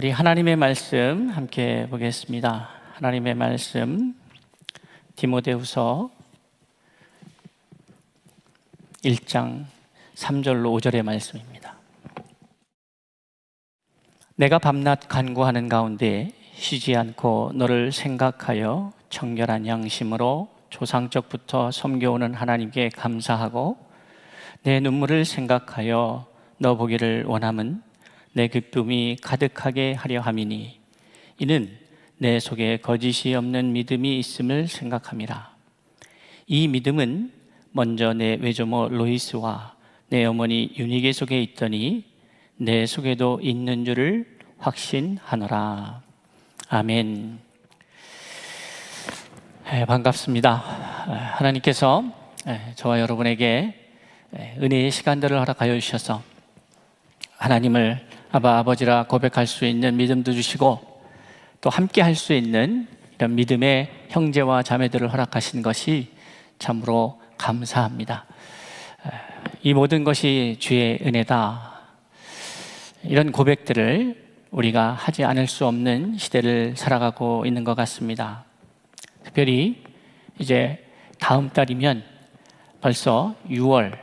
우리 하나님의 말씀 함께 보겠습니다. 하나님의 말씀 디모데후서 1장 3절로 5절의 말씀입니다. 내가 밤낮 간구하는 가운데 쉬지 않고 너를 생각하여 청결한 양심으로 조상적부터 섬겨오는 하나님께 감사하고 내 눈물을 생각하여 너 보기를 원함은 내 기쁨이 가득하게 하려 함이니 이는 내 속에 거짓이 없는 믿음이 있음을 생각함이라. 이 믿음은 먼저 내 외조모 로이스와 내 어머니 유니게 속에 있더니 내 속에도 있는 줄을 확신하노라. 아멘. 반갑습니다. 하나님께서 저와 여러분에게 은혜의 시간들을 허락하여 주셔서 하나님을 아바 아버지라 고백할 수 있는 믿음도 주시고 또 함께 할 수 있는 이런 믿음의 형제와 자매들을 허락하신 것이 참으로 감사합니다. 이 모든 것이 주의 은혜다. 이런 고백들을 우리가 하지 않을 수 없는 시대를 살아가고 있는 것 같습니다. 특별히 이제 다음 달이면 벌써 6월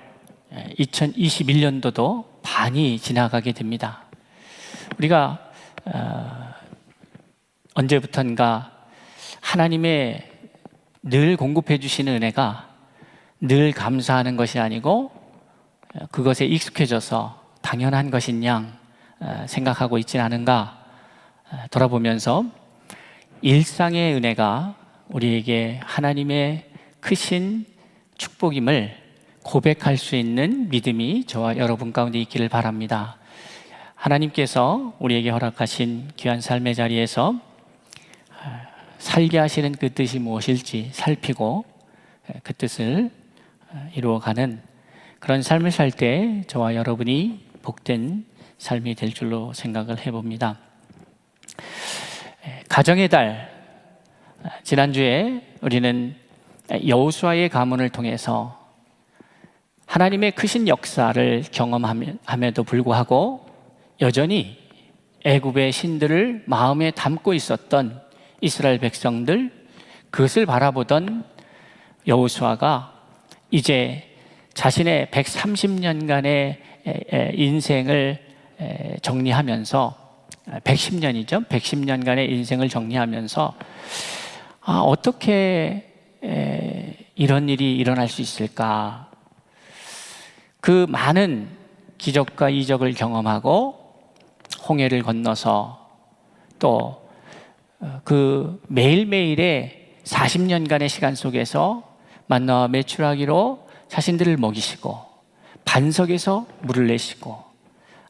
2021년도도 반이 지나가게 됩니다. 우리가 언제부턴가 하나님의 늘 공급해 주시는 은혜가 늘 감사하는 것이 아니고 그것에 익숙해져서 당연한 것인 양 생각하고 있지는 않은가 돌아보면서 일상의 은혜가 우리에게 하나님의 크신 축복임을 고백할 수 있는 믿음이 저와 여러분 가운데 있기를 바랍니다. 하나님께서 우리에게 허락하신 귀한 삶의 자리에서 살게 하시는 그 뜻이 무엇일지 살피고 그 뜻을 이루어가는 그런 삶을 살 때 저와 여러분이 복된 삶이 될 줄로 생각을 해봅니다. 가정의 달, 지난주에 우리는 여호수아의 가문을 통해서 하나님의 크신 역사를 경험함에도 불구하고 여전히 애굽의 신들을 마음에 담고 있었던 이스라엘 백성들, 그것을 바라보던 여호수아가 이제 자신의 130년간의 인생을 정리하면서 110년이죠. 110년간의 인생을 정리하면서 어떻게 이런 일이 일어날 수 있을까? 그 많은 기적과 이적을 경험하고 홍해를 건너서 또 그 매일매일의 40년간의 시간 속에서 만나와 메추라기로 자신들을 먹이시고 반석에서 물을 내시고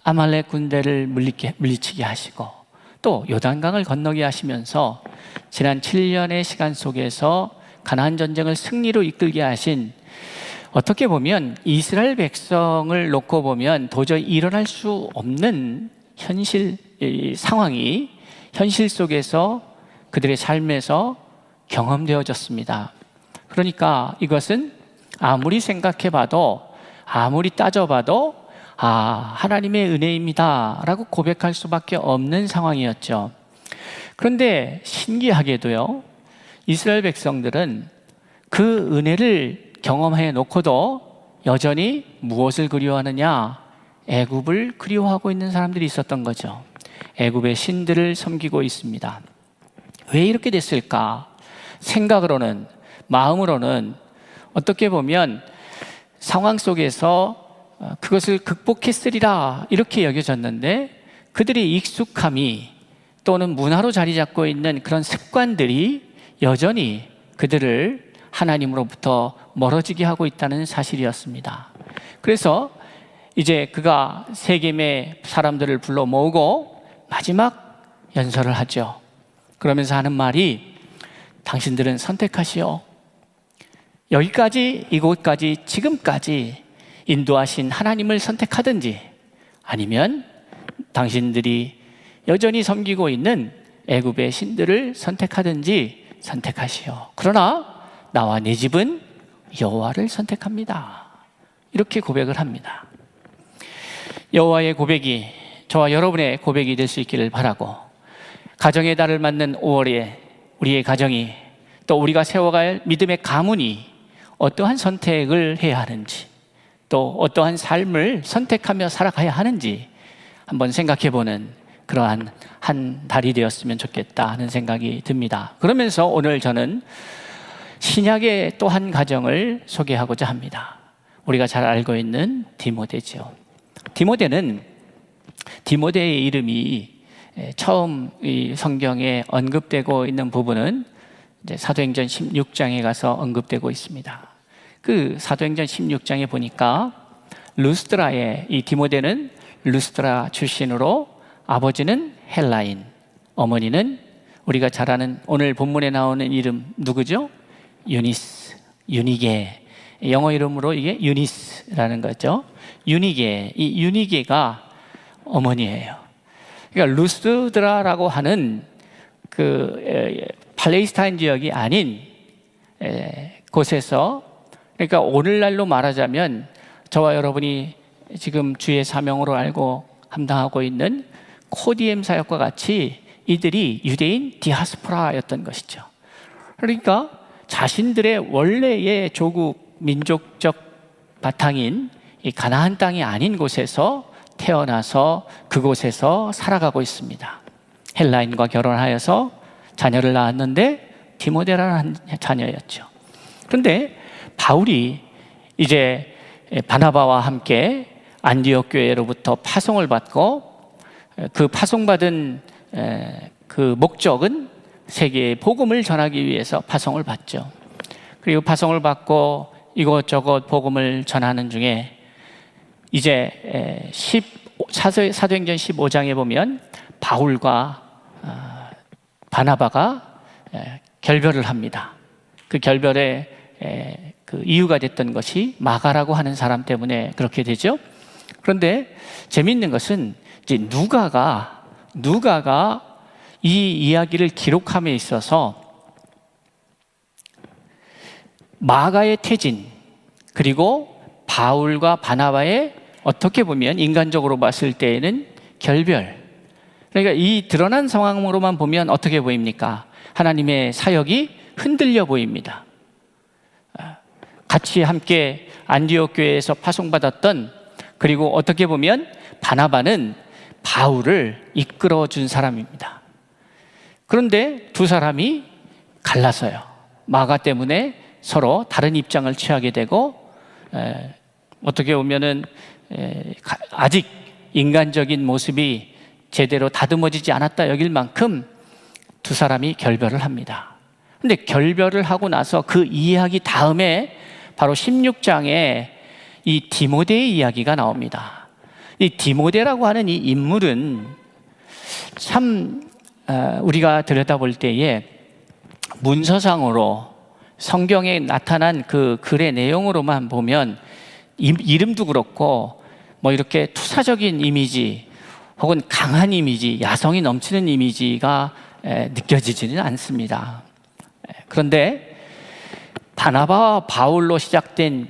아말렉 군대를 물리치게 하시고 또 요단강을 건너게 하시면서 지난 7년의 시간 속에서 가나안 전쟁을 승리로 이끌게 하신, 어떻게 보면 이스라엘 백성을 놓고 보면 도저히 일어날 수 없는 현실 상황이 현실 속에서 그들의 삶에서 경험되어졌습니다. 그러니까 이것은 아무리 생각해봐도 아무리 따져봐도 하나님의 은혜입니다 라고 고백할 수밖에 없는 상황이었죠. 그런데 신기하게도요, 이스라엘 백성들은 그 은혜를 경험해 놓고도 여전히 무엇을 그리워하느냐? 애굽을 그리워하고 있는 사람들이 있었던 거죠. 애굽의 신들을 섬기고 있습니다. 왜 이렇게 됐을까? 생각으로는, 마음으로는 어떻게 보면 상황 속에서 그것을 극복했으리라 이렇게 여겨졌는데, 그들의 익숙함이 또는 문화로 자리 잡고 있는 그런 습관들이 여전히 그들을 하나님으로부터 멀어지게 하고 있다는 사실이었습니다. 그래서 이제 그가 세겜의 사람들을 불러 모으고 마지막 연설을 하죠. 그러면서 하는 말이, 당신들은 선택하시오. 여기까지, 이곳까지, 지금까지 인도하신 하나님을 선택하든지 아니면 당신들이 여전히 섬기고 있는 애굽의 신들을 선택하든지 선택하시오. 그러나 나와 내 집은 여호와를 선택합니다. 이렇게 고백을 합니다. 여호와의 고백이 저와 여러분의 고백이 될 수 있기를 바라고, 가정의 달을 맞는 5월에 우리의 가정이, 또 우리가 세워갈 믿음의 가문이 어떠한 선택을 해야 하는지, 또 어떠한 삶을 선택하며 살아가야 하는지 한번 생각해보는 그러한 한 달이 되었으면 좋겠다 하는 생각이 듭니다. 그러면서 오늘 저는 신약의 또 한 가정을 소개하고자 합니다. 우리가 잘 알고 있는 디모데죠. 디모데의 이름이 처음 이 성경에 언급되고 있는 부분은 이제 사도행전 16장에 가서 언급되고 있습니다. 그 사도행전 16장에 보니까 루스드라의, 이 디모데는 루스드라 출신으로 아버지는 헬라인, 어머니는 우리가 잘 아는 오늘 본문에 나오는 이름 누구죠? 유니게. 영어 이름으로 이게 유니스라는 거죠. 유니게, 이 유니게가 어머니예요. 그러니까 루스드라라고 하는 그 팔레스타인 지역이 아닌 곳에서, 그러니까 오늘날로 말하자면 저와 여러분이 지금 주의 사명으로 알고 감당하고 있는 코디엠 사역과 같이 이들이 유대인 디아스포라였던 것이죠. 그러니까 자신들의 원래의 조국 민족적 바탕인 이 가나안 땅이 아닌 곳에서 태어나서 그곳에서 살아가고 있습니다. 헬라인과 결혼하여서 자녀를 낳았는데 디모데라는 자녀였죠. 그런데 바울이 이제 바나바와 함께 안디옥 교회로부터 파송을 받고, 그 파송받은 그 목적은 세계에 복음을 전하기 위해서 파송을 받죠. 그리고 파송을 받고 이것저것 복음을 전하는 중에 이제 사도행전 15장에 보면 바울과 바나바가 결별을 합니다. 그 결별의 그 이유가 됐던 것이 마가라고 하는 사람 때문에 그렇게 되죠. 그런데 재미있는 것은 이제 누가가 이 이야기를 기록함에 있어서 마가의 퇴진, 그리고 바울과 바나바의 어떻게 보면 인간적으로 봤을 때에는 결별, 그러니까 이 드러난 상황으로만 보면 어떻게 보입니까? 하나님의 사역이 흔들려 보입니다. 같이 함께 안디옥 교회에서 파송받았던, 그리고 어떻게 보면 바나바는 바울을 이끌어준 사람입니다. 그런데 두 사람이 갈라서요. 마가 때문에 서로 다른 입장을 취하게 되고, 어떻게 보면은 아직 인간적인 모습이 제대로 다듬어지지 않았다 여길 만큼 두 사람이 결별을 합니다. 그런데 결별을 하고 나서 그 이야기 다음에 바로 16장에 이 디모데의 이야기가 나옵니다. 이 디모데라고 하는 이 인물은 참 우리가 들여다볼 때에 문서상으로 성경에 나타난 그 글의 내용으로만 보면 이름도 그렇고 뭐 이렇게 투사적인 이미지 혹은 강한 이미지, 야성이 넘치는 이미지가 느껴지지는 않습니다. 그런데 바나바와 바울로 시작된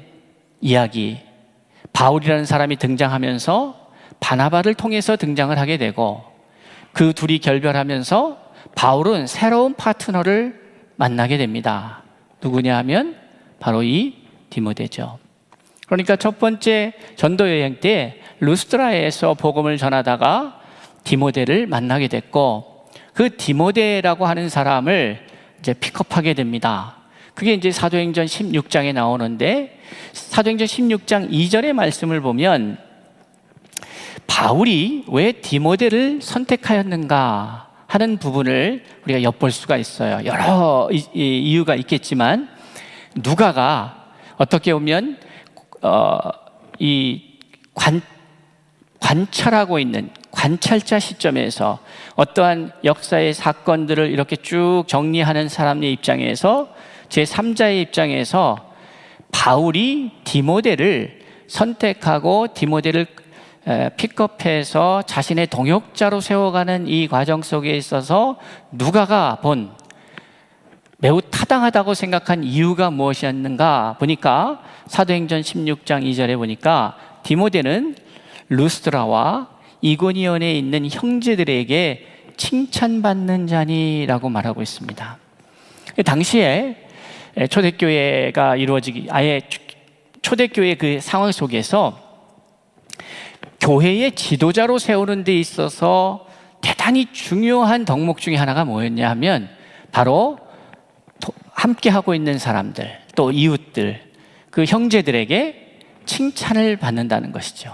이야기, 바울이라는 사람이 등장하면서 바나바를 통해서 등장을 하게 되고, 그 둘이 결별하면서 바울은 새로운 파트너를 만나게 됩니다. 누구냐 하면 바로 이 디모데죠. 그러니까 첫 번째 전도 여행 때 루스드라에서 복음을 전하다가 디모데를 만나게 됐고, 그 디모데라고 하는 사람을 이제 픽업하게 됩니다. 그게 이제 사도행전 16장에 나오는데, 사도행전 16장 2절의 말씀을 보면 바울이 왜 디모데를 선택하였는가 하는 부분을 우리가 엿볼 수가 있어요. 여러 이유가 있겠지만 누가가 어떻게 보면 이 관찰하고 있는 관찰자 시점에서 어떠한 역사의 사건들을 이렇게 쭉 정리하는 사람의 입장에서, 제3자의 입장에서 바울이 디모데를 선택하고 디모데를 픽업해서 자신의 동역자로 세워가는 이 과정 속에 있어서 누가가 본 매우 타당하다고 생각한 이유가 무엇이었는가 보니까 사도행전 16장 2절에 보니까 디모데는 루스드라와 이고니온에 있는 형제들에게 칭찬받는 자니라고 말하고 있습니다. 당시에 초대교회가 이루어지기, 아예 초대교회 그 상황 속에서 교회의 지도자로 세우는 데 있어서 대단히 중요한 덕목 중에 하나가 뭐였냐 하면 바로 함께 하고 있는 사람들, 또 이웃들, 그 형제들에게 칭찬을 받는다는 것이죠.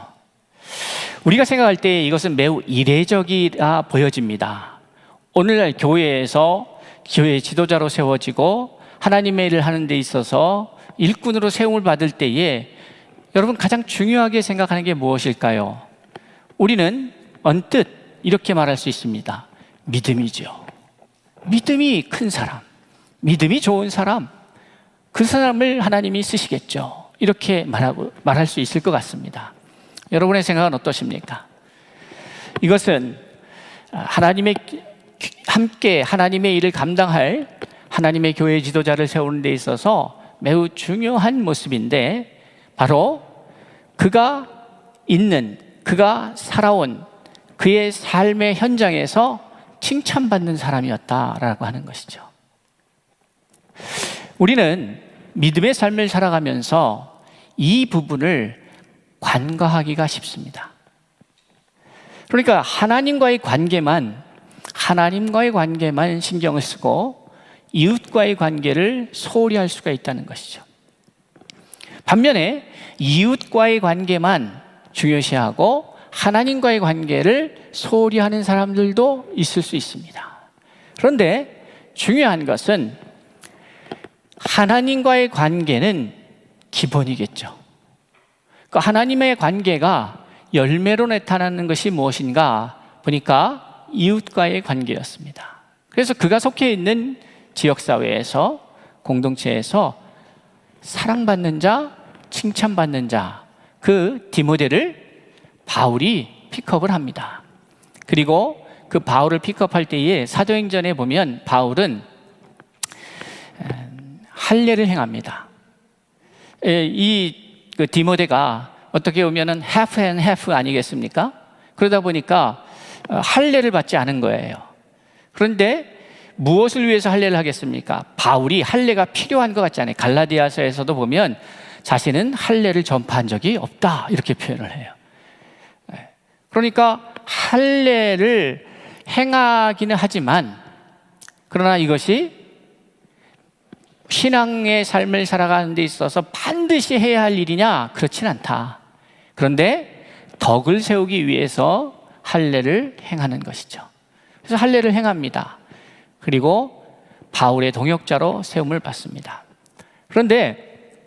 우리가 생각할 때 이것은 매우 이례적이라 보여집니다. 오늘날 교회에서 교회 지도자로 세워지고 하나님의 일을 하는 데 있어서 일꾼으로 세움을 받을 때에 여러분 가장 중요하게 생각하는 게 무엇일까요? 우리는 언뜻 이렇게 말할 수 있습니다. 믿음이죠. 믿음이 큰 사람, 믿음이 좋은 사람, 그 사람을 하나님이 쓰시겠죠. 이렇게 말할 수 있을 것 같습니다. 여러분의 생각은 어떠십니까? 이것은 함께 하나님의 일을 감당할 하나님의 교회 지도자를 세우는 데 있어서 매우 중요한 모습인데, 바로 그가 살아온 그의 삶의 현장에서 칭찬받는 사람이었다라고 하는 것이죠. 우리는 믿음의 삶을 살아가면서 이 부분을 관과하기가 쉽습니다. 그러니까 하나님과의 관계만 신경을 쓰고 이웃과의 관계를 소홀히 할 수가 있다는 것이죠. 반면에 이웃과의 관계만 중요시하고 하나님과의 관계를 소홀히 하는 사람들도 있을 수 있습니다. 그런데 중요한 것은 하나님과의 관계는 기본이겠죠. 그 하나님의 관계가 열매로 나타나는 것이 무엇인가 보니까 이웃과의 관계였습니다. 그래서 그가 속해 있는 지역사회에서, 공동체에서 사랑받는 자, 칭찬받는 자, 그 디모데를 바울이 픽업을 합니다. 그리고 그 바울을 픽업할 때에 사도행전에 보면 바울은 할례를 행합니다. 그 디모데가 어떻게 보면은 half and half 아니겠습니까? 그러다 보니까 할례를 받지 않은 거예요. 그런데 무엇을 위해서 할례를 하겠습니까? 바울이 할례가 필요한 것 같지 않아요. 갈라디아서에서도 보면 자신은 할례를 전파한 적이 없다 이렇게 표현을 해요. 그러니까 할례를 행하기는 하지만, 그러나 이것이 신앙의 삶을 살아가는 데 있어서 반드시 해야 할 일이냐? 그렇진 않다. 그런데 덕을 세우기 위해서 할례를 행하는 것이죠. 그래서 할례를 행합니다. 그리고 바울의 동역자로 세움을 받습니다. 그런데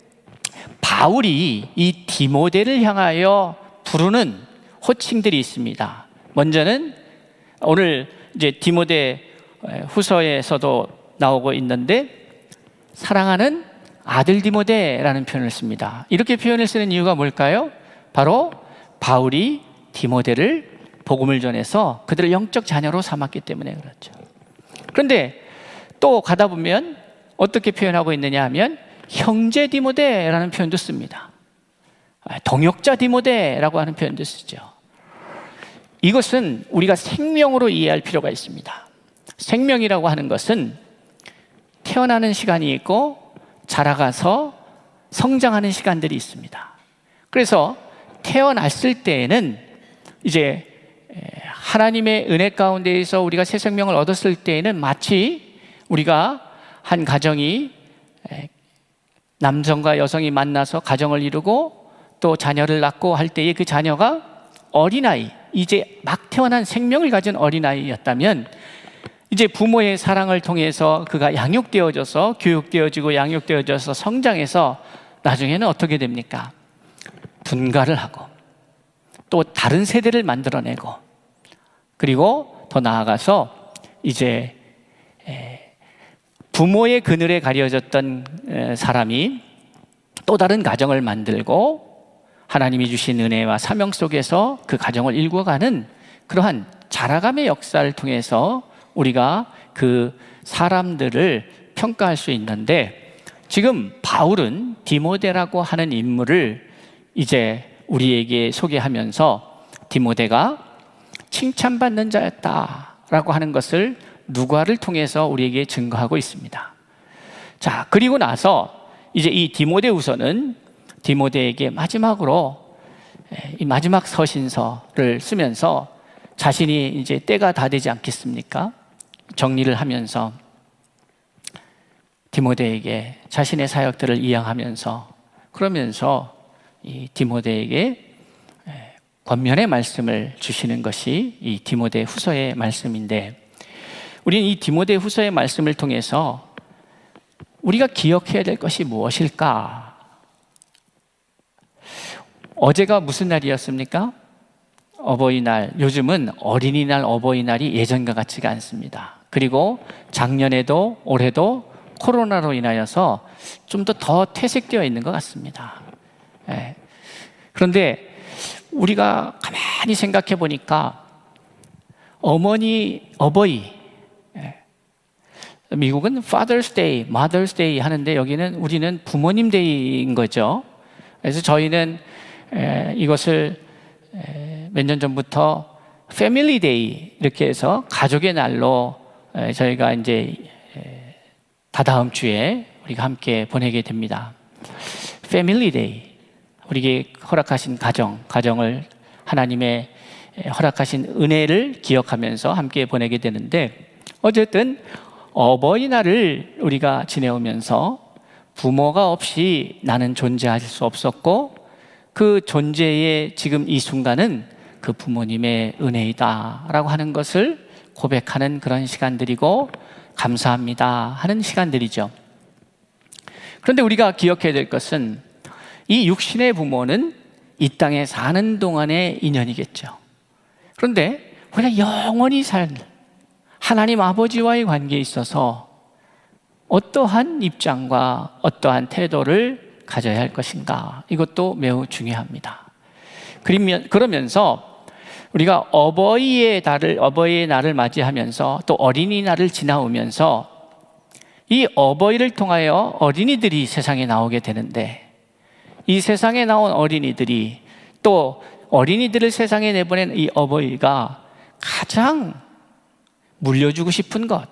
바울이 이 디모데를 향하여 부르는 호칭들이 있습니다. 먼저는 오늘 이제 디모데 후서에서도 나오고 있는데, 사랑하는 아들 디모데라는 표현을 씁니다. 이렇게 표현을 쓰는 이유가 뭘까요? 바로 바울이 디모데를 복음을 전해서 그들을 영적 자녀로 삼았기 때문에 그렇죠. 그런데 또 가다 보면 어떻게 표현하고 있느냐 하면 형제 디모데라는 표현도 씁니다. 동역자 디모데라고 하는 표현도 쓰죠. 이것은 우리가 생명으로 이해할 필요가 있습니다. 생명이라고 하는 것은 태어나는 시간이 있고 자라가서 성장하는 시간들이 있습니다. 그래서 태어났을 때에는 이제 하나님의 은혜 가운데에서 우리가 새 생명을 얻었을 때에는 마치 우리가 한 가정이 남성과 여성이 만나서 가정을 이루고 또 자녀를 낳고 할 때에 그 자녀가 어린아이, 이제 막 태어난 생명을 가진 어린아이였다면 이제 부모의 사랑을 통해서 그가 양육되어져서 교육되어지고 양육되어져서 성장해서 나중에는 어떻게 됩니까? 분가를 하고 또 다른 세대를 만들어내고, 그리고 더 나아가서 이제 부모의 그늘에 가려졌던 사람이 또 다른 가정을 만들고 하나님이 주신 은혜와 사명 속에서 그 가정을 일궈가는 그러한 자라감의 역사를 통해서 우리가 그 사람들을 평가할 수 있는데, 지금 바울은 디모데라고 하는 인물을 이제 우리에게 소개하면서 디모데가 칭찬받는 자였다라고 라고 하는 것을 누가를 통해서 우리에게 증거하고 있습니다. 자, 그리고 나서 이제 이 디모데후서는 디모데에게 마지막으로 이 마지막 서신서를 쓰면서 자신이 이제 때가 다 되지 않겠습니까? 정리를 하면서 디모데에게 자신의 사역들을 이양하면서 그러면서 이 디모데에게 권면의 말씀을 주시는 것이 이 디모데 후서의 말씀인데, 우리는 이 디모데 후서의 말씀을 통해서 우리가 기억해야 될 것이 무엇일까? 어제가 무슨 날이었습니까? 어버이날. 요즘은 어린이날, 어버이날이 예전과 같지가 않습니다. 그리고 작년에도 올해도 코로나로 인하여서 좀 더 퇴색되어 있는 것 같습니다. 그런데 우리가 가만히 생각해 보니까 어버이, 미국은 Father's Day, Mother's Day 하는데 여기는 우리는 부모님 데이인 거죠. 그래서 저희는 이것을 몇 년 전부터 Family Day 이렇게 해서 가족의 날로 저희가 이제 다다음 주에 우리가 함께 보내게 됩니다. Family Day, 우리에게 허락하신 가정을 하나님의 허락하신 은혜를 기억하면서 함께 보내게 되는데, 어쨌든 어버이날을 우리가 지내오면서 부모가 없이 나는 존재할 수 없었고 그 존재의 지금 이 순간은 그 부모님의 은혜이다 라고 하는 것을 고백하는 그런 시간들이고 감사합니다 하는 시간들이죠. 그런데 우리가 기억해야 될 것은 이 육신의 부모는 이 땅에 사는 동안의 인연이겠죠. 그런데 우리가 영원히 살 하나님 아버지와의 관계에 있어서 어떠한 입장과 어떠한 태도를 가져야 할 것인가, 이것도 매우 중요합니다. 그러면서 우리가 어버이의 날을 맞이하면서 또 어린이날을 지나오면서 이 어버이를 통하여 어린이들이 세상에 나오게 되는데, 이 세상에 나온 어린이들이 또 어린이들을 세상에 내보낸 이 어버이가 가장 물려주고 싶은 것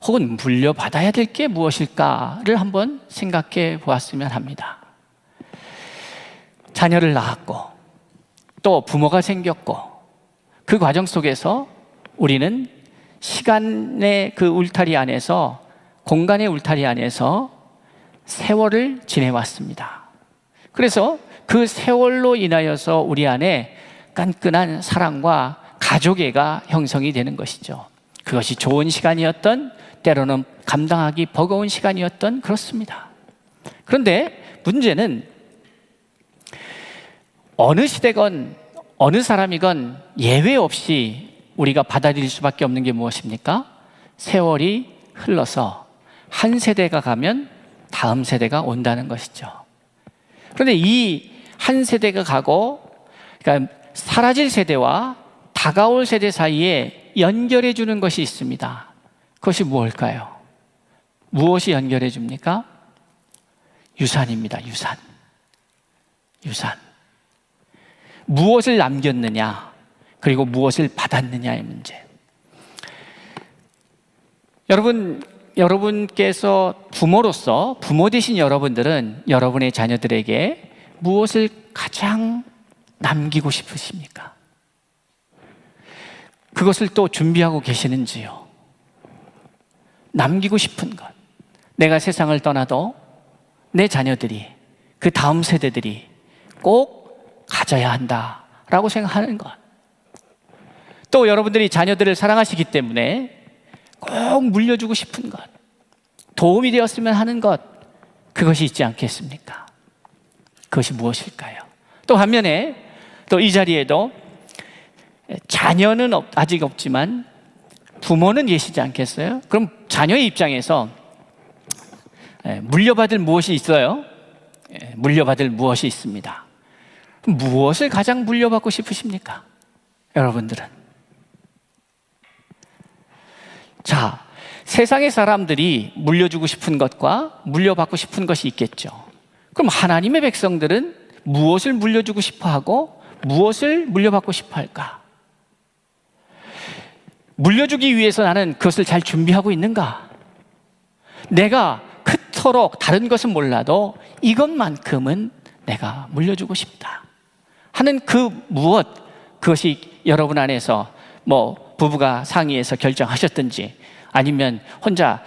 혹은 물려받아야 될 게 무엇일까를 한번 생각해 보았으면 합니다. 자녀를 낳았고 또 부모가 생겼고 그 과정 속에서 우리는 시간의 그 울타리 안에서, 공간의 울타리 안에서 세월을 지내왔습니다. 그래서 그 세월로 인하여서 우리 안에 끈끈한 사랑과 가족애가 형성이 되는 것이죠. 그것이 좋은 시간이었던, 때로는 감당하기 버거운 시간이었던, 그렇습니다. 그런데 문제는 어느 시대건 어느 사람이건 예외 없이 우리가 받아들일 수밖에 없는 게 무엇입니까? 세월이 흘러서 한 세대가 가면 다음 세대가 온다는 것이죠. 그런데 이 한 세대가 가고, 그러니까 사라질 세대와 다가올 세대 사이에 연결해 주는 것이 있습니다. 그것이 무엇일까요? 무엇이 연결해 줍니까? 유산입니다. 유산. 무엇을 남겼느냐, 그리고 무엇을 받았느냐의 문제. 여러분께서 부모로서, 부모 되신 여러분들은 여러분의 자녀들에게 무엇을 가장 남기고 싶으십니까? 그것을 또 준비하고 계시는지요? 남기고 싶은 것, 내가 세상을 떠나도 내 자녀들이, 그 다음 세대들이 꼭 가져야 한다라고 생각하는 것. 또 여러분들이 자녀들을 사랑하시기 때문에 꼭 물려주고 싶은 것, 도움이 되었으면 하는 것, 그것이 있지 않겠습니까? 그것이 무엇일까요? 또 반면에 또 이 자리에도 자녀는 아직 없지만 부모는 계시지 않겠어요? 그럼 자녀의 입장에서 물려받을 무엇이 있어요? 물려받을 무엇이 있습니다. 무엇을 가장 물려받고 싶으십니까? 여러분들은. 자, 세상의 사람들이 물려주고 싶은 것과 물려받고 싶은 것이 있겠죠. 그럼 하나님의 백성들은 무엇을 물려주고 싶어 하고 무엇을 물려받고 싶어 할까? 물려주기 위해서 나는 그것을 잘 준비하고 있는가? 내가 그토록 다른 것은 몰라도 이것만큼은 내가 물려주고 싶다 하는 그 무엇, 그것이 여러분 안에서 뭐 부부가 상의해서 결정하셨든지 아니면 혼자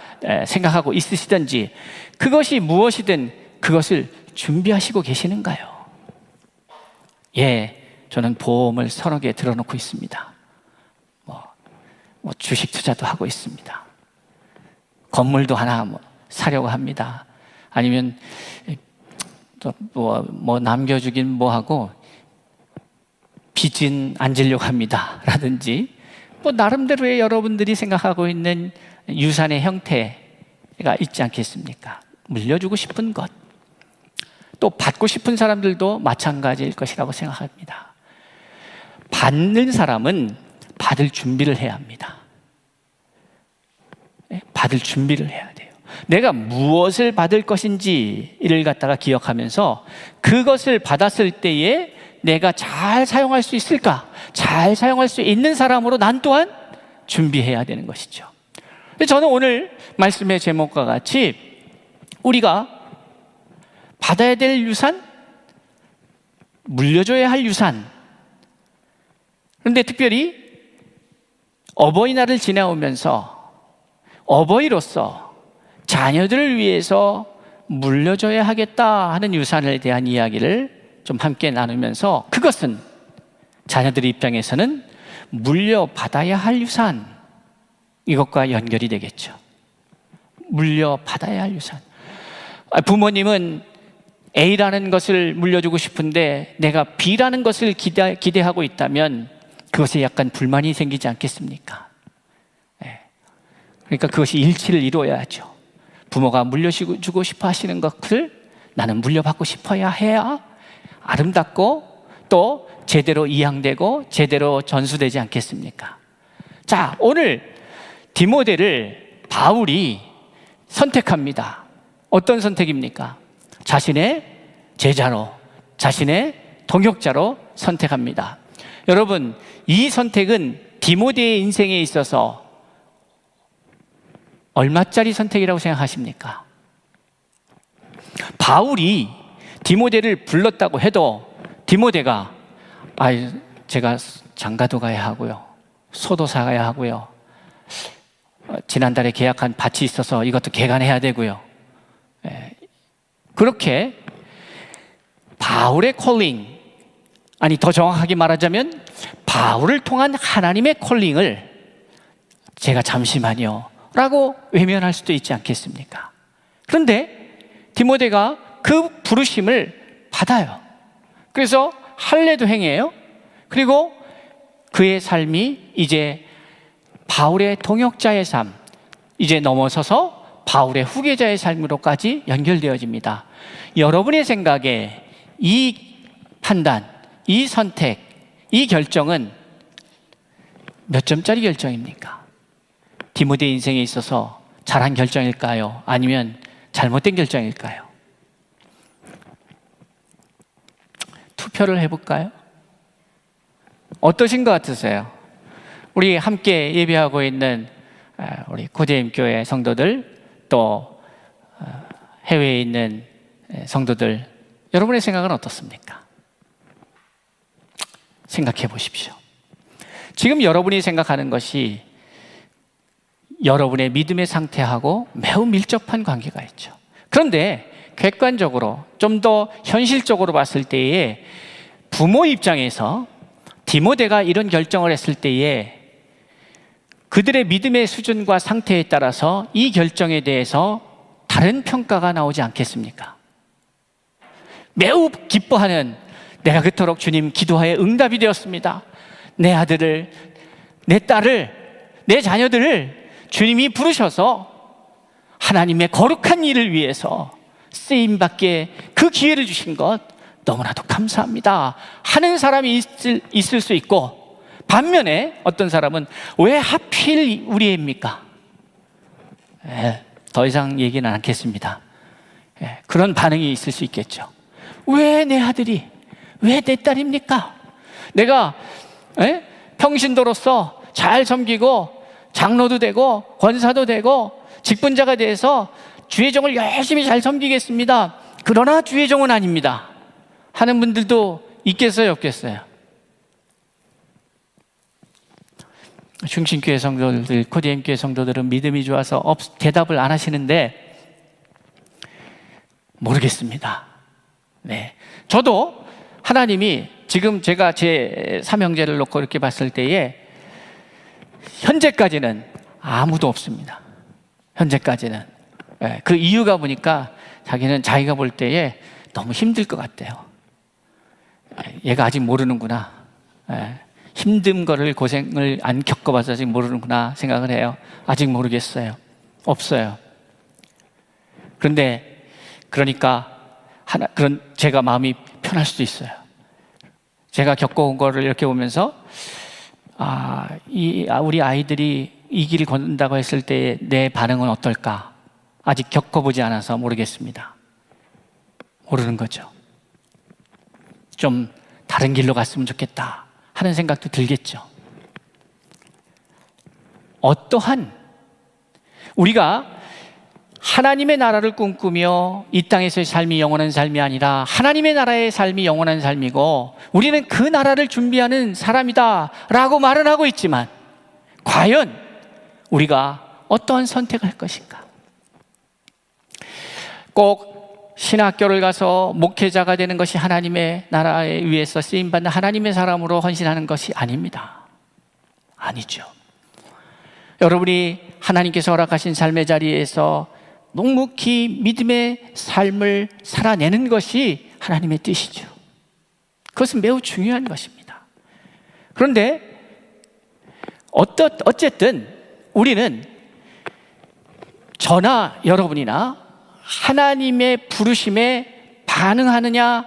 생각하고 있으시든지 그것이 무엇이든 그것을 준비하시고 계시는가요? 예, 저는 보험을 서너 개 들어놓고 있습니다. 뭐 주식 투자도 하고 있습니다. 건물도 하나 사려고 합니다. 아니면 또 뭐 남겨주긴 뭐하고 빚은 안 지려고 합니다. 라든지 뭐 나름대로의 여러분들이 생각하고 있는 유산의 형태가 있지 않겠습니까? 물려주고 싶은 것, 또 받고 싶은 사람들도 마찬가지일 것이라고 생각합니다. 받는 사람은 받을 준비를 해야 합니다. 받을 준비를 해야 돼요. 내가 무엇을 받을 것인지를 갖다가 기억하면서 그것을 받았을 때에 내가 잘 사용할 수 있을까? 잘 사용할 수 있는 사람으로 난 또한 준비해야 되는 것이죠. 저는 오늘 말씀의 제목과 같이 우리가 받아야 될 유산, 물려줘야 할 유산. 그런데 특별히 어버이날을 지나오면서 어버이로서 자녀들을 위해서 물려줘야 하겠다 하는 유산에 대한 이야기를 좀 함께 나누면서 그것은 자녀들의 입장에서는 물려받아야 할 유산, 이것과 연결이 되겠죠. 물려받아야 할 유산. 부모님은 A라는 것을 물려주고 싶은데 내가 B라는 것을 기대하고 있다면 그것에 약간 불만이 생기지 않겠습니까? 그러니까 그것이 일치를 이루어야죠. 부모가 물려주고 싶어 하시는 것을 나는 물려받고 싶어야 해야 아름답고 또 제대로 이양되고 제대로 전수되지 않겠습니까? 자, 오늘 디모데를 바울이 선택합니다. 어떤 선택입니까? 자신의 제자로, 자신의 동역자로 선택합니다. 여러분, 이 선택은 디모데의 인생에 있어서 얼마짜리 선택이라고 생각하십니까? 바울이 디모데를 불렀다고 해도 디모데가 제가 장가도 가야 하고요, 소도 사가야 하고요, 지난달에 계약한 밭이 있어서 이것도 개간해야 되고요, 그렇게 바울의 콜링, 아니 더 정확하게 말하자면 바울을 통한 하나님의 콜링을 제가 잠시만요 라고 외면할 수도 있지 않겠습니까? 그런데 디모데가 그 부르심을 받아요. 그래서 할례도 행해요. 그리고 그의 삶이 이제 바울의 동역자의 삶, 이제 넘어서서 바울의 후계자의 삶으로까지 연결되어집니다. 여러분의 생각에 이 판단, 이 선택, 이 결정은 몇 점짜리 결정입니까? 디모데 인생에 있어서 잘한 결정일까요? 아니면 잘못된 결정일까요? 투표를 해볼까요? 어떠신 것 같으세요? 우리 함께 예배하고 있는 우리 고대임교회 성도들, 또 해외에 있는 성도들, 여러분의 생각은 어떻습니까? 생각해 보십시오. 지금 여러분이 생각하는 것이 여러분의 믿음의 상태하고 매우 밀접한 관계가 있죠. 그런데 객관적으로 좀 더 현실적으로 봤을 때에 부모 입장에서 디모데가 이런 결정을 했을 때에 그들의 믿음의 수준과 상태에 따라서 이 결정에 대해서 다른 평가가 나오지 않겠습니까? 매우 기뻐하는, 내가 그토록 주님 기도하에 응답이 되었습니다, 내 아들을, 내 딸을, 내 자녀들을 주님이 부르셔서 하나님의 거룩한 일을 위해서 쓰임받게 그 기회를 주신 것 너무나도 감사합니다 하는 사람이 있을 수 있고, 반면에 어떤 사람은 왜 하필 우리 애입니까? 더 이상 얘기는 않겠습니다. 그런 반응이 있을 수 있겠죠. 왜 내 아들이, 왜 내 딸입니까? 내가 평신도로서 잘 섬기고 장로도 되고 권사도 되고 직분자가 돼서 주의 종을 열심히 잘 섬기겠습니다. 그러나 주의 종은 아닙니다 하는 분들도 있겠어요, 없겠어요? 중심교회 성도들, 코디엠교회 성도들은 믿음이 좋아서 대답을 안 하시는데 모르겠습니다. 네, 저도 하나님이 지금 제가 제 삼형제를 놓고 이렇게 봤을 때에 현재까지는 아무도 없습니다. 현재까지는. 네, 그 이유가 보니까 자기는 자기가 볼 때에 너무 힘들 것 같대요. 얘가 아직 모르는구나. 네, 힘든 거를, 고생을 안 겪어봐서 아직 모르는구나 생각을 해요. 아직 모르겠어요. 없어요. 그런데 그러니까 그런 제가 마음이 편할 수도 있어요. 제가 겪어온 거를 이렇게 보면서 우리 아이들이 이 길을 걷는다고 했을 때 내 반응은 어떨까? 아직 겪어보지 않아서 모르겠습니다. 모르는 거죠. 좀 다른 길로 갔으면 좋겠다 하는 생각도 들겠죠. 어떠한 우리가 하나님의 나라를 꿈꾸며 이 땅에서의 삶이 영원한 삶이 아니라 하나님의 나라의 삶이 영원한 삶이고 우리는 그 나라를 준비하는 사람이다 라고 말은 하고 있지만 과연 우리가 어떠한 선택을 할 것인가? 꼭 신학교를 가서 목회자가 되는 것이 하나님의 나라에 위해서 쓰임받는 하나님의 사람으로 헌신하는 것이 아닙니다. 아니죠. 여러분이 하나님께서 허락하신 삶의 자리에서 묵묵히 믿음의 삶을 살아내는 것이 하나님의 뜻이죠. 그것은 매우 중요한 것입니다. 그런데 어쨌든 우리는 저나 여러분이나 하나님의 부르심에 반응하느냐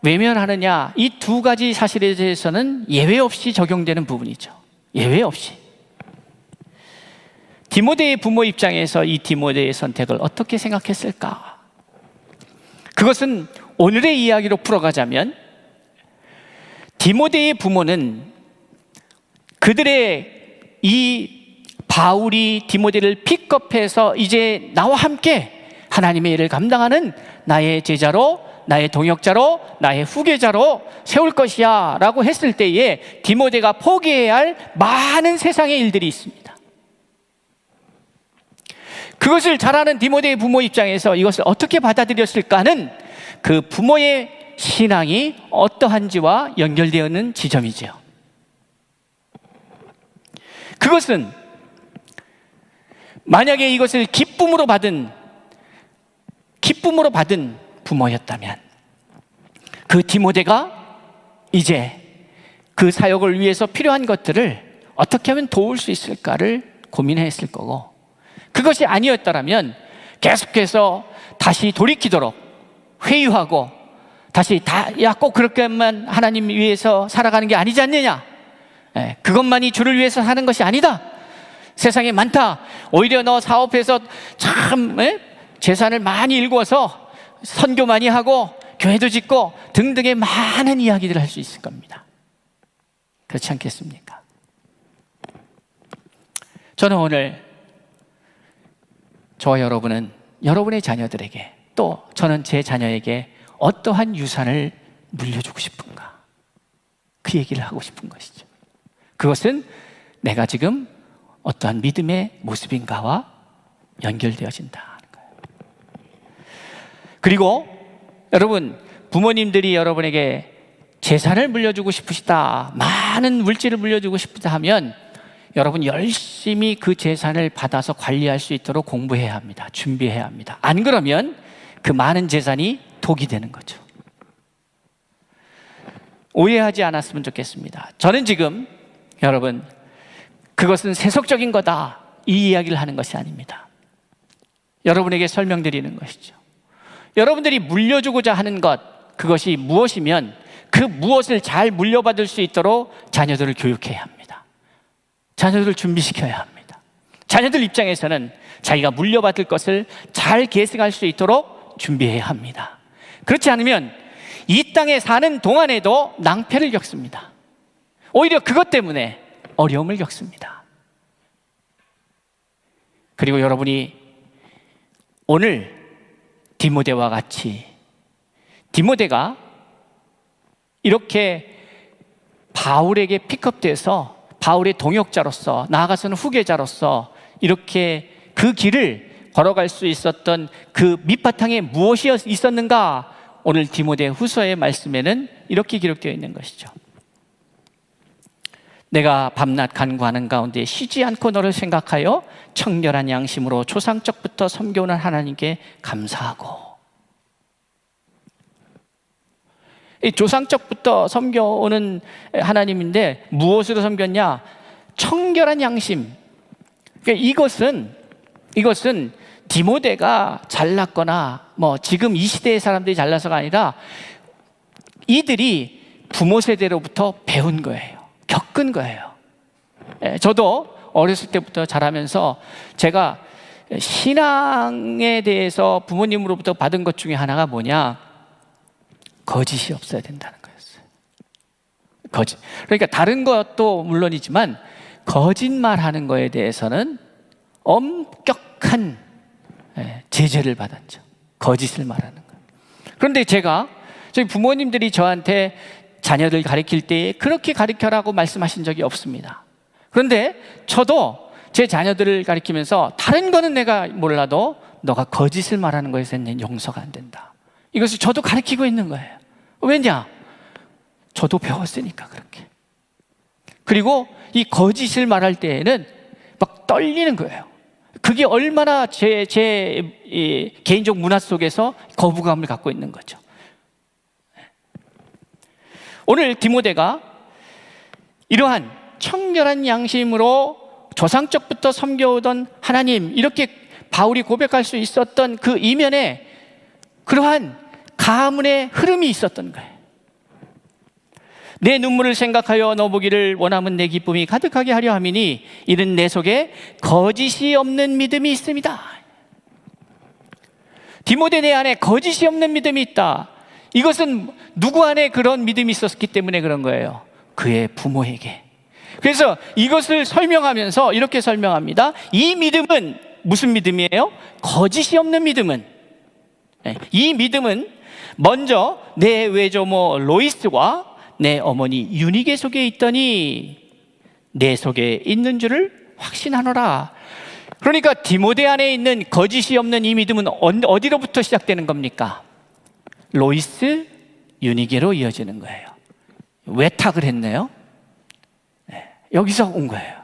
외면하느냐 이 두 가지 사실에 대해서는 예외 없이 적용되는 부분이죠. 예외 없이. 디모데의 부모 입장에서 이 디모데의 선택을 어떻게 생각했을까? 그것은 오늘의 이야기로 풀어가자면 디모데의 부모는 그들의 이 바울이 디모데를 픽업해서 이제 나와 함께 하나님의 일을 감당하는 나의 제자로, 나의 동역자로, 나의 후계자로 세울 것이야 라고 했을 때에 디모데가 포기해야 할 많은 세상의 일들이 있습니다. 그것을 잘 아는 디모데의 부모 입장에서 이것을 어떻게 받아들였을까는 그 부모의 신앙이 어떠한지와 연결되어 있는 지점이죠. 그것은 만약에 이것을 기쁨으로 받은 부모였다면 그 디모데가 이제 그 사역을 위해서 필요한 것들을 어떻게 하면 도울 수 있을까를 고민했을 거고, 그것이 아니었다면 계속해서 다시 돌이키도록 회유하고 다시 꼭 그렇게만 하나님 위해서 살아가는 게 아니지 않느냐, 그것만이 주를 위해서 사는 것이 아니다, 세상에 많다, 오히려 너 사업해서 참 재산을 많이 일궈서 선교 많이 하고 교회도 짓고 등등의 많은 이야기들을 할 수 있을 겁니다. 그렇지 않겠습니까? 저는 오늘 저와 여러분은 여러분의 자녀들에게, 또 저는 제 자녀에게 어떠한 유산을 물려주고 싶은가, 그 얘기를 하고 싶은 것이죠. 그것은 내가 지금 어떠한 믿음의 모습인가와 연결되어진다 하는 거예요. 그리고 여러분, 부모님들이 여러분에게 재산을 물려주고 싶으시다, 많은 물질을 물려주고 싶다 하면 여러분 열심히 그 재산을 받아서 관리할 수 있도록 공부해야 합니다. 준비해야 합니다. 안 그러면 그 많은 재산이 독이 되는 거죠. 오해하지 않았으면 좋겠습니다. 저는 지금 여러분 그것은 세속적인 거다 이 이야기를 하는 것이 아닙니다. 여러분에게 설명드리는 것이죠. 여러분들이 물려주고자 하는 것, 그것이 무엇이면 그 무엇을 잘 물려받을 수 있도록 자녀들을 교육해야 합니다. 자녀들을 준비시켜야 합니다. 자녀들 입장에서는 자기가 물려받을 것을 잘 계승할 수 있도록 준비해야 합니다. 그렇지 않으면 이 땅에 사는 동안에도 낭패를 겪습니다. 오히려 그것 때문에 어려움을 겪습니다. 그리고 여러분이 오늘 디모데와 같이, 디모데가 이렇게 바울에게 픽업돼서 바울의 동역자로서, 나아가서는 후계자로서 이렇게 그 길을 걸어갈 수 있었던 그 밑바탕에 무엇이 있었는가? 오늘 디모데 후서의 말씀에는 이렇게 기록되어 있는 것이죠. 내가 밤낮 간구하는 가운데 쉬지 않고 너를 생각하여 청결한 양심으로 조상적부터 섬겨오는 하나님께 감사하고. 이 조상적부터 섬겨오는 하나님인데 무엇으로 섬겼냐? 청결한 양심. 그러니까 이것은 디모데가 잘났거나 지금 이 시대의 사람들이 잘나서가 아니라 이들이 부모 세대로부터 배운 거예요. 겪은 거예요. 저도 어렸을 때부터 자라면서 제가 신앙에 대해서 부모님으로부터 받은 것 중에 하나가 뭐냐? 거짓이 없어야 된다는 거였어요. 거짓. 그러니까 다른 것도 물론이지만 거짓말하는 거에 대해서는 엄격한 제재를 받았죠. 거짓을 말하는 거. 그런데 저희 부모님들이 저한테 자녀들 가르칠 때 그렇게 가르쳐라고 말씀하신 적이 없습니다. 그런데 저도 제 자녀들을 가르치면서 다른 거는 내가 몰라도 너가 거짓을 말하는 것에서는 용서가 안 된다. 이것을 저도 가르치고 있는 거예요. 왜냐? 저도 배웠으니까 그렇게. 그리고 이 거짓을 말할 때에는 막 떨리는 거예요. 그게 얼마나 제 개인적 문화 속에서 거부감을 갖고 있는 거죠. 오늘 디모데가 이러한 청결한 양심으로 조상적부터 섬겨오던 하나님, 이렇게 바울이 고백할 수 있었던 그 이면에 그러한 가문의 흐름이 있었던 거예요. 내 눈물을 생각하여 너 보기를 원하면 내 기쁨이 가득하게 하려 함이니 이는 내 속에 거짓이 없는 믿음이 있습니다. 디모데 내 안에 거짓이 없는 믿음이 있다. 이것은 누구 안에 그런 믿음이 있었기 때문에 그런 거예요? 그의 부모에게. 그래서 이것을 설명하면서 이렇게 설명합니다. 이 믿음은 무슨 믿음이에요? 거짓이 없는 믿음은, 이 믿음은 먼저 내 외조모 로이스와 내 어머니 유니게 속에 있더니 내 속에 있는 줄을 확신하노라. 그러니까 디모데 안에 있는 거짓이 없는 이 믿음은 어디로부터 시작되는 겁니까? 로이스, 유니게로 이어지는 거예요. 외탁을 했네요. 여기서 온 거예요.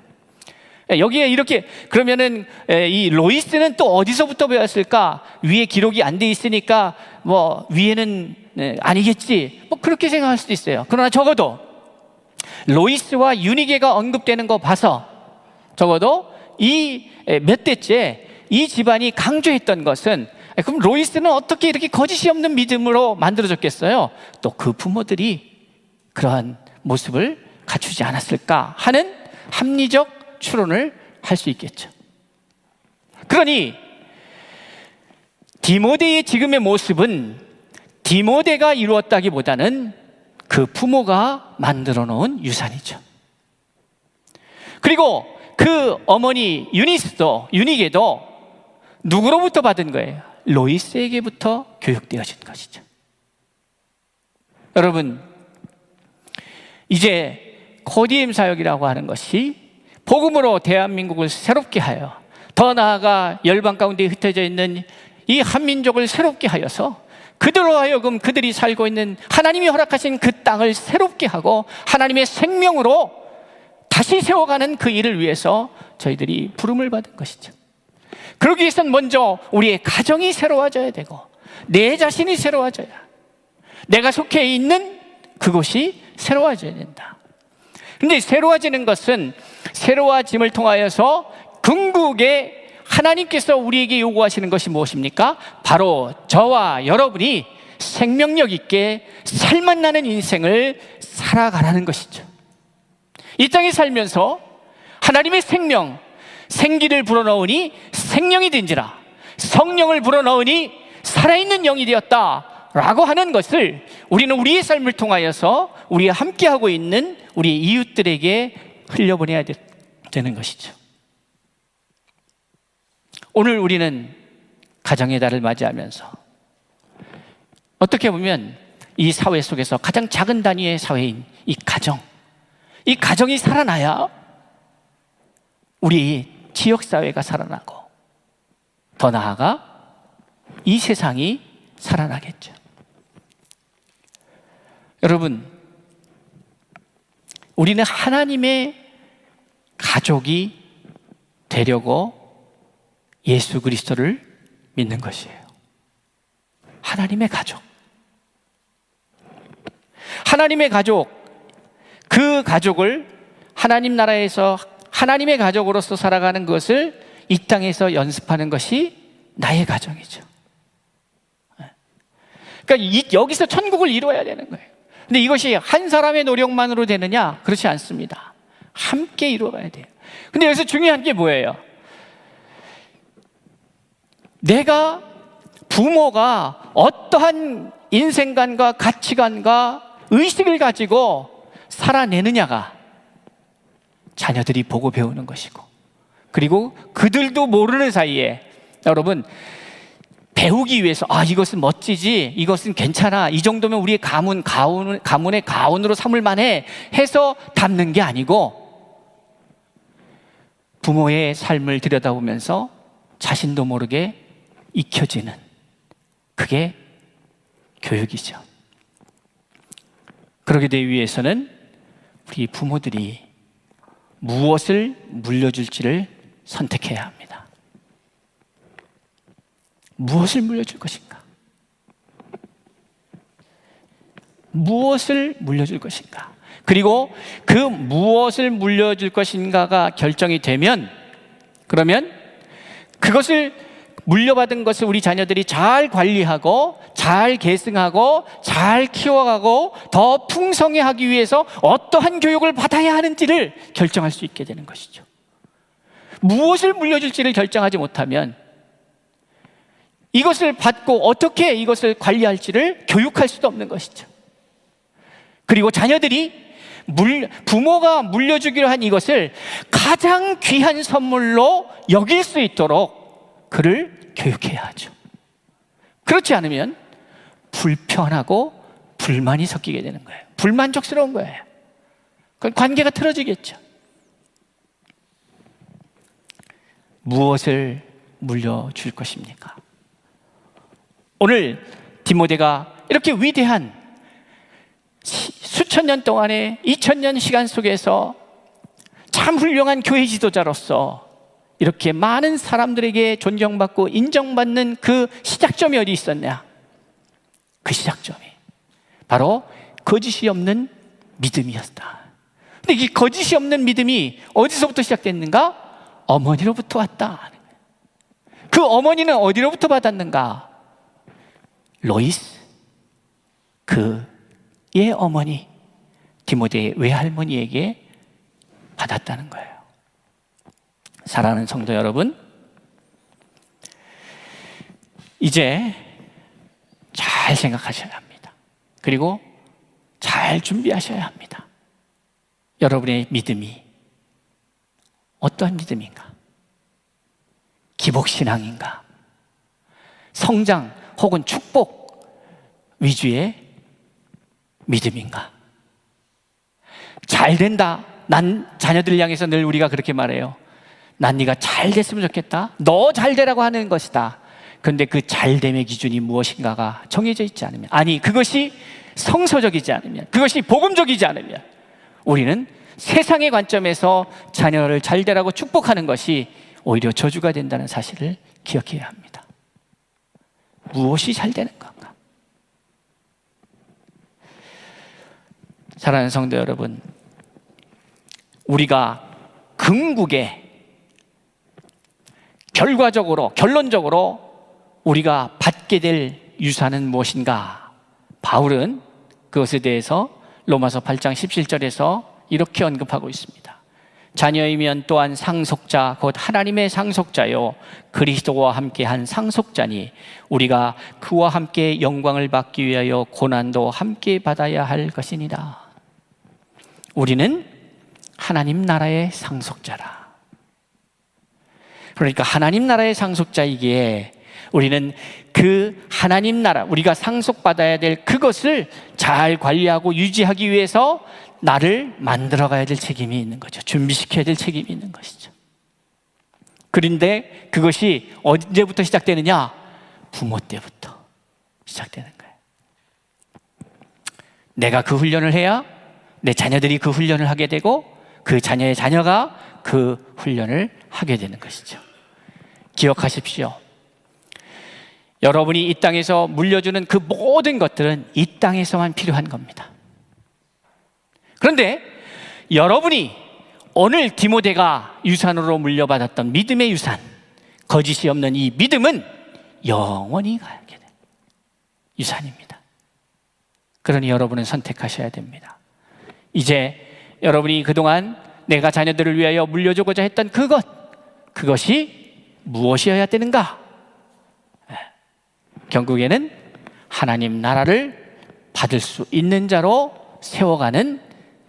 여기에 이렇게, 그러면은 이 로이스는 또 어디서부터 배웠을까? 위에 기록이 안 돼 있으니까 위에는 아니겠지, 그렇게 생각할 수도 있어요. 그러나 적어도 로이스와 유니게가 언급되는 거 봐서 적어도 이 몇 대째 이 집안이 강조했던 것은, 그럼 로이스는 어떻게 이렇게 거짓이 없는 믿음으로 만들어졌겠어요? 또 그 부모들이 그러한 모습을 갖추지 않았을까 하는 합리적 추론을 할 수 있겠죠. 그러니 디모데의 지금의 모습은 디모데가 이루었다기보다는 그 부모가 만들어 놓은 유산이죠. 그리고 그 어머니 유니게도 누구로부터 받은 거예요? 로이스에게부터 교육되어진 것이죠. 여러분, 이제 코디엠 사역이라고 하는 것이 복음으로 대한민국을 새롭게 하여, 더 나아가 열방 가운데 흩어져 있는 이 한민족을 새롭게 하여서 그들로 하여금 그들이 살고 있는 하나님이 허락하신 그 땅을 새롭게 하고 하나님의 생명으로 다시 세워가는 그 일을 위해서 저희들이 부름을 받은 것이죠. 그러기 위해서는 먼저 우리의 가정이 새로워져야 되고 내 자신이 새로워져야, 내가 속해 있는 그곳이 새로워져야 된다. 그런데 새로워지는 것은 새로워짐을 통하여서 궁극에 하나님께서 우리에게 요구하시는 것이 무엇입니까? 바로 저와 여러분이 생명력 있게 살맛나는 인생을 살아가라는 것이죠. 이 땅에 살면서 하나님의 생명, 생기를 불어넣으니 생명이 된지라, 성령을 불어넣으니 살아있는 영이 되었다 라고 하는 것을 우리는 우리의 삶을 통하여서 우리가 함께하고 있는 우리 이웃들에게 흘려보내야 되는 것이죠. 오늘 우리는 가정의 달을 맞이하면서 어떻게 보면 이 사회 속에서 가장 작은 단위의 사회인 이 가정이 살아나야 우리 지역사회가 살아나고 더 나아가 이 세상이 살아나겠죠. 여러분, 우리는 하나님의 가족이 되려고 예수 그리스도를 믿는 것이에요. 하나님의 가족. 하나님의 가족, 그 가족을 하나님 나라에서 하나님의 가족으로서 살아가는 것을 이 땅에서 연습하는 것이 나의 가정이죠. 그러니까 여기서 천국을 이루어야 되는 거예요. 근데 이것이 한 사람의 노력만으로 되느냐? 그렇지 않습니다. 함께 이루어가야 돼요. 근데 여기서 중요한 게 뭐예요? 내가 부모가 어떠한 인생관과 가치관과 의식을 가지고 살아내느냐가 자녀들이 보고 배우는 것이고, 그리고 그들도 모르는 사이에 여러분 배우기 위해서 이것은 멋지지, 이것은 괜찮아, 이 정도면 우리의 가문의 가훈으로 삼을 만해 해서 담는 게 아니고 부모의 삶을 들여다보면서 자신도 모르게 익혀지는, 그게 교육이죠. 그러게 되기 위해서는 우리 부모들이 무엇을 물려줄지를 선택해야 합니다. 무엇을 물려줄 것인가? 무엇을 물려줄 것인가? 그리고 그 무엇을 물려줄 것인가가 결정이 되면, 그러면 그것을 물려받은 것을 우리 자녀들이 잘 관리하고 잘 계승하고 잘 키워가고 더 풍성히 하기 위해서 어떠한 교육을 받아야 하는지를 결정할 수 있게 되는 것이죠. 무엇을 물려줄지를 결정하지 못하면 이것을 받고 어떻게 이것을 관리할지를 교육할 수도 없는 것이죠. 그리고 자녀들이 부모가 물려주기로 한 이것을 가장 귀한 선물로 여길 수 있도록 그를 교육해야 하죠. 그렇지 않으면 불편하고 불만이 섞이게 되는 거예요. 불만족스러운 거예요. 그럼 관계가 틀어지겠죠. 무엇을 물려줄 것입니까? 오늘 디모데가 이렇게 위대한 수천 년 동안의 2000년 시간 속에서 참 훌륭한 교회 지도자로서 이렇게 많은 사람들에게 존경받고 인정받는 그 시작점이 어디 있었냐? 그 시작점이 바로 거짓이 없는 믿음이었다. 근데 이 거짓이 없는 믿음이 어디서부터 시작됐는가? 어머니로부터 왔다. 그 어머니는 어디로부터 받았는가? 로이스, 그의 어머니 디모데의 외할머니에게 받았다는 거예요. 사랑하는 성도 여러분, 이제 잘 생각하셔야 합니다. 그리고 잘 준비하셔야 합니다. 여러분의 믿음이 어떤 믿음인가? 기복신앙인가? 성장 혹은 축복 위주의 믿음인가? 잘 된다. 난 자녀들 향해서 늘 우리가 그렇게 말해요. 난 네가 잘 됐으면 좋겠다. 너 잘 되라고 하는 것이다. 그런데 그 잘됨의 기준이 무엇인가가 정해져 있지 않으면, 아니 그것이 성서적이지 않으면, 그것이 복음적이지 않으면 우리는 세상의 관점에서 자녀를 잘 되라고 축복하는 것이 오히려 저주가 된다는 사실을 기억해야 합니다. 무엇이 잘 되는 건가? 사랑하는 성도 여러분, 우리가 궁극에 결론적으로 우리가 받게 될 유산은 무엇인가? 바울은 그것에 대해서 로마서 8장 17절에서 이렇게 언급하고 있습니다. 자녀이면 또한 상속자 곧 하나님의 상속자요 그리스도와 함께한 상속자니 우리가 그와 함께 영광을 받기 위하여 고난도 함께 받아야 할 것이니라. 우리는 하나님 나라의 상속자라. 그러니까 하나님 나라의 상속자이기에 우리는 그 하나님 나라, 우리가 상속받아야 될 그것을 잘 관리하고 유지하기 위해서 나를 만들어가야 될 책임이 있는 거죠. 준비시켜야 될 책임이 있는 것이죠. 그런데 그것이 언제부터 시작되느냐? 부모 때부터 시작되는 거예요. 내가 그 훈련을 해야 내 자녀들이 그 훈련을 하게 되고 그 자녀의 자녀가 그 훈련을 하게 되는 것이죠. 기억하십시오. 여러분이 이 땅에서 물려주는 그 모든 것들은 이 땅에서만 필요한 겁니다. 그런데 여러분이 오늘 디모데가 유산으로 물려받았던 믿음의 유산, 거짓이 없는 이 믿음은 영원히 가게 된 유산입니다. 그러니 여러분은 선택하셔야 됩니다. 이제 여러분이 그동안 내가 자녀들을 위하여 물려주고자 했던 그것이 무엇이어야 되는가? 결국에는 하나님 나라를 받을 수 있는 자로 세워가는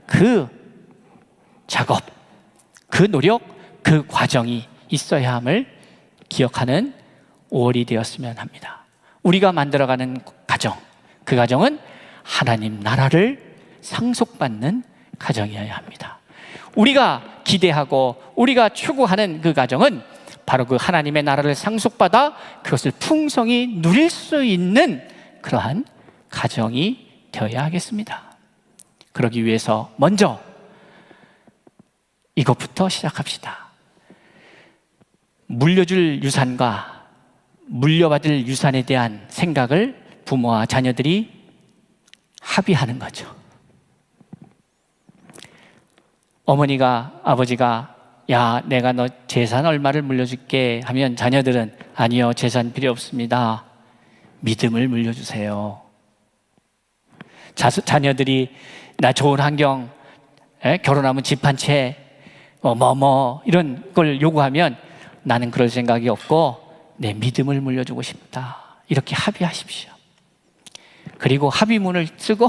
그 작업, 그 노력, 그 과정이 있어야 함을 기억하는 5월이 되었으면 합니다. 우리가 만들어가는 가정, 그 가정은 하나님 나라를 상속받는 가정이어야 합니다. 우리가 기대하고 우리가 추구하는 그 가정은 바로 그 하나님의 나라를 상속받아 그것을 풍성히 누릴 수 있는 그러한 가정이 되어야 하겠습니다. 그러기 위해서 먼저 이것부터 시작합시다. 물려줄 유산과 물려받을 유산에 대한 생각을 부모와 자녀들이 합의하는 거죠. 어머니가, 아버지가 야, 내가 너 재산 얼마를 물려줄게 하면 자녀들은 아니요, 재산 필요 없습니다. 믿음을 물려주세요. 자녀들이 나 좋은 환경, 결혼하면 집 한 채, 이런 걸 요구하면 나는 그럴 생각이 없고 내 믿음을 물려주고 싶다. 이렇게 합의하십시오. 그리고 합의문을 쓰고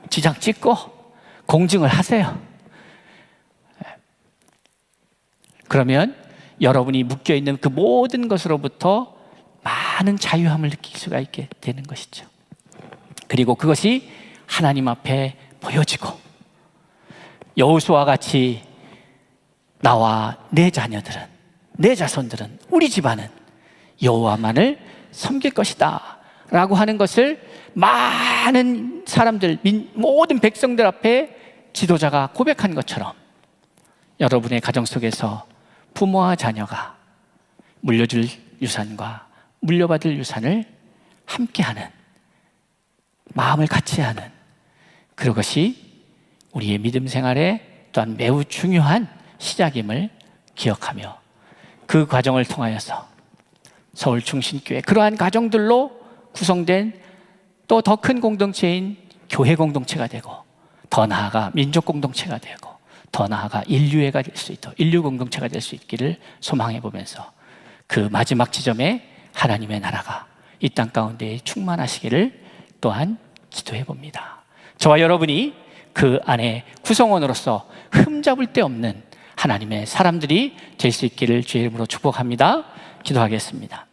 지장 찍고 공증을 하세요. 그러면 여러분이 묶여있는 그 모든 것으로부터 많은 자유함을 느낄 수가 있게 되는 것이죠. 그리고 그것이 하나님 앞에 보여지고 여호수아와 같이 나와 내 자녀들은, 내 자손들은, 우리 집안은 여호와만을 섬길 것이다 라고 하는 것을 많은 사람들, 모든 백성들 앞에 지도자가 고백한 것처럼 여러분의 가정 속에서 부모와 자녀가 물려줄 유산과 물려받을 유산을 함께하는, 마음을 같이 하는 그것이 우리의 믿음 생활에 또한 매우 중요한 시작임을 기억하며 그 과정을 통하여서 서울 충신교회 그러한 가정들로 구성된 또 더 큰 공동체인 교회 공동체가 되고 더 나아가 민족 공동체가 되고 더 나아가 인류회가 될 수 있도록 인류 공동체가 될 수 있기를 소망해 보면서 그 마지막 지점에 하나님의 나라가 이 땅 가운데 충만하시기를 또한 기도해 봅니다. 저와 여러분이 그 안에 구성원으로서 흠잡을 데 없는 하나님의 사람들이 될 수 있기를 주의 이름으로 축복합니다. 기도하겠습니다.